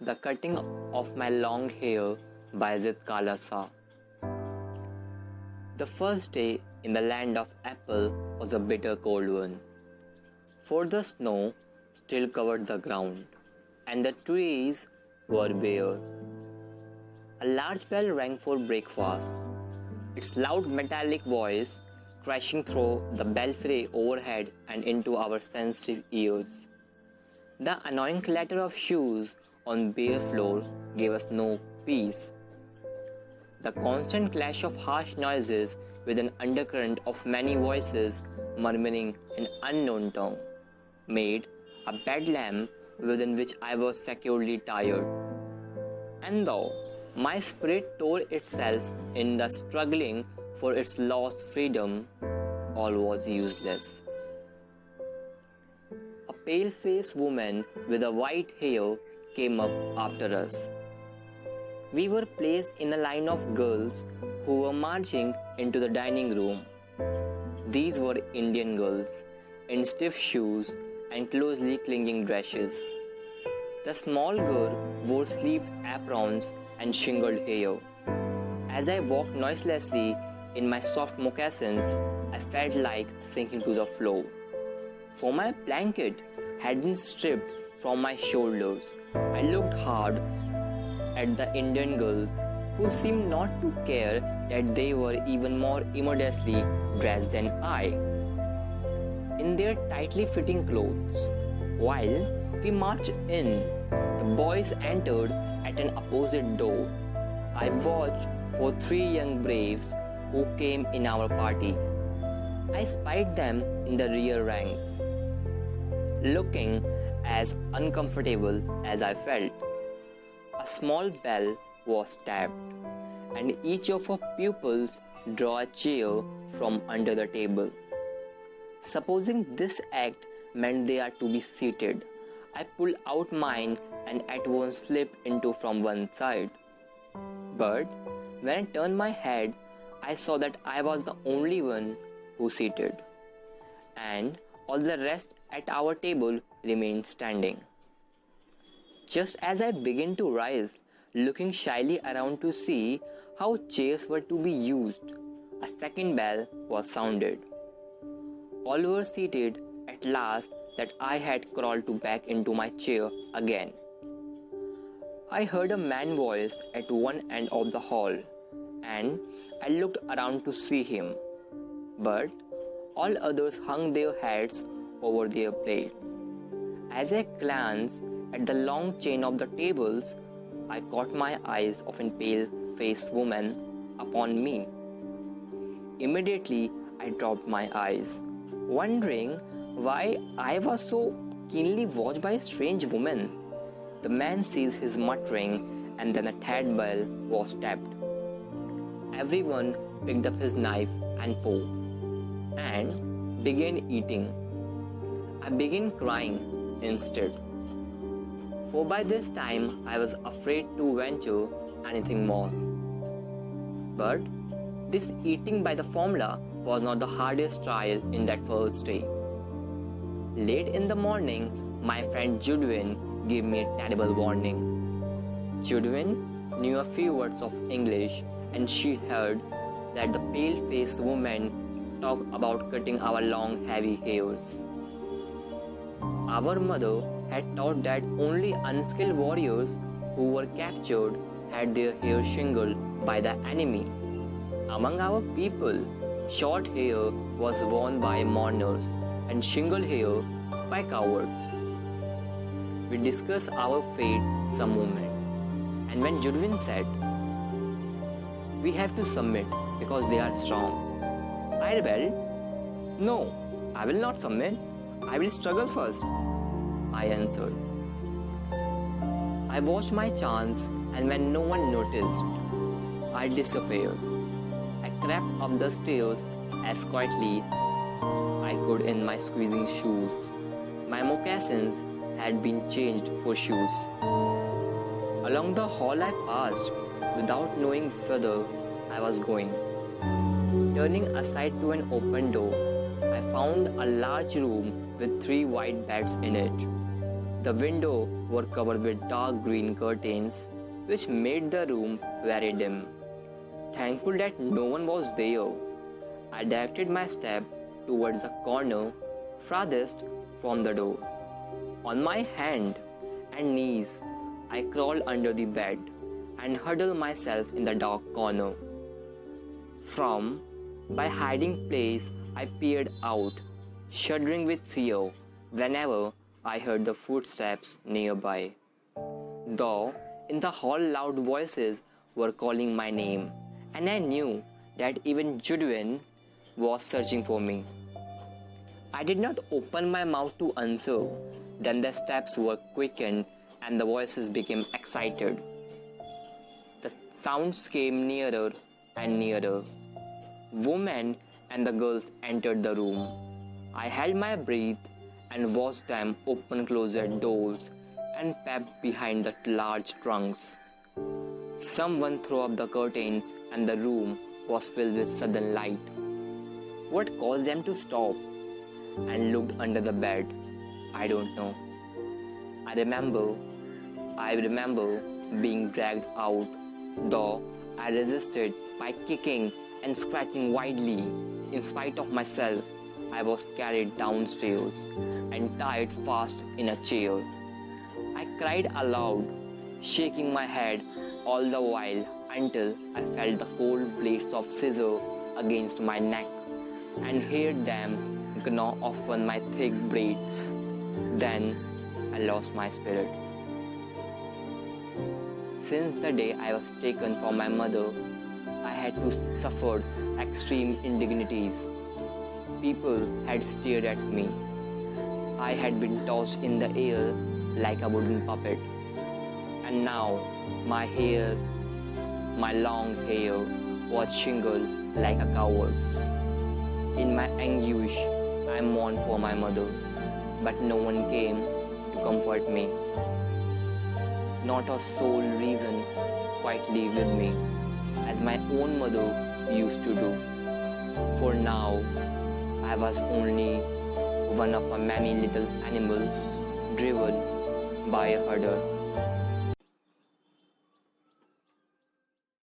The Cutting of My Long Hair by Zid Kalasa. The first day in the land of apple was a bitter cold one, for the snow still covered the ground, and the trees were bare. A large bell rang for breakfast, its loud metallic voice crashing through the belfry overhead and into our sensitive ears. The annoying clatter of shoes on bare floor gave us no peace. The constant clash of harsh noises with an undercurrent of many voices murmuring an unknown tongue made a bedlam within which I was securely tired. And though my spirit tore itself in the struggling for its lost freedom, all was useless. A pale-faced woman with a white hair came up after us. We were placed in a line of girls who were marching into the dining room. These were Indian girls in stiff shoes and closely clinging dresses. The small girl wore sleeved aprons and shingled hair. As I walked noiselessly in my soft moccasins, I felt like sinking to the floor. For my blanket had been stripped from my shoulders. I looked hard at the Indian girls who seemed not to care that they were even more immodestly dressed than I. In their tightly fitting clothes, while we marched in, the boys entered at an opposite door. I watched for three young braves who came in our party. I spied them in the rear ranks, looking as uncomfortable as I felt. A small bell was tapped, and each of our pupils drew a chair from under the table. Supposing this act meant they are to be seated, I pulled out mine and at once slipped into from one side. But when I turned my head, I saw that I was the only one who seated, and all the rest at our table remained standing. Just as I began to rise, looking shyly around to see how chairs were to be used, a second bell was sounded. All were seated at last that I had crawled back into my chair again. I heard a man's voice at one end of the hall, and I looked around to see him, but all others hung their heads over their plates. As I glanced at the long chain of the tables, I caught my eyes of a pale-faced woman upon me. Immediately, I dropped my eyes, wondering why I was so keenly watched by a strange woman. The man ceased his muttering, and then a third bell was tapped. Everyone picked up his knife and fork and began eating. I began crying instead, for by this time I was afraid to venture anything more. But this eating by the formula was not the hardest trial in that first day. Late in the morning, my friend Judwin gave me a terrible warning. Judwin knew a few words of English, and she heard that the pale-faced woman talked about cutting our long heavy hairs. Our mother had taught that only unskilled warriors who were captured had their hair shingled by the enemy. Among our people, short hair was worn by mourners and shingled hair by cowards. We discussed our fate some moment, and when Judwin said, "We have to submit because they are strong," I rebelled. "No, I will not submit. I will struggle first," I answered. I watched my chance, and when no one noticed, I disappeared. I crept up the stairs as quietly I could in my squeezing shoes. My moccasins had been changed for shoes. Along the hall I passed without knowing whither I was going. Turning aside to an open door, I found a large room with 3 white beds in it. The window were covered with dark green curtains, which made the room very dim. Thankful that no one was there, I directed my step towards the corner farthest from the door. On my hand and knees, I crawled under the bed and huddled myself in the dark corner. From my hiding place, I peered out, shuddering with fear whenever I heard the footsteps nearby. Though in the hall loud voices were calling my name, and I knew that even Judwin was searching for me. I did not open my mouth to answer. Then the steps were quickened and the voices became excited. The sounds came nearer and nearer. Women and the girls entered the room. I held my breath and watched them open closet doors and peep behind the large trunks. Someone threw up the curtains and the room was filled with sudden light. What caused them to stop and looked under the bed? I don't know. I remember being dragged out, though I resisted by kicking and scratching wildly. In spite of myself, I was carried downstairs and tied fast in a chair. I cried aloud, shaking my head all the while until I felt the cold blades of scissors against my neck and heard them gnaw often my thick braids. Then I lost my spirit. Since the day I was taken from my mother, I had to suffer extreme indignities. People had stared at me. I had been tossed in the air like a wooden puppet. And now my long hair, was shingled like a coward's. In my anguish, I mourned for my mother, but no one came to comfort me. Not a soul reasoned quietly with me, as my own mother used to do. For now, I was only one of my many little animals driven by a herder.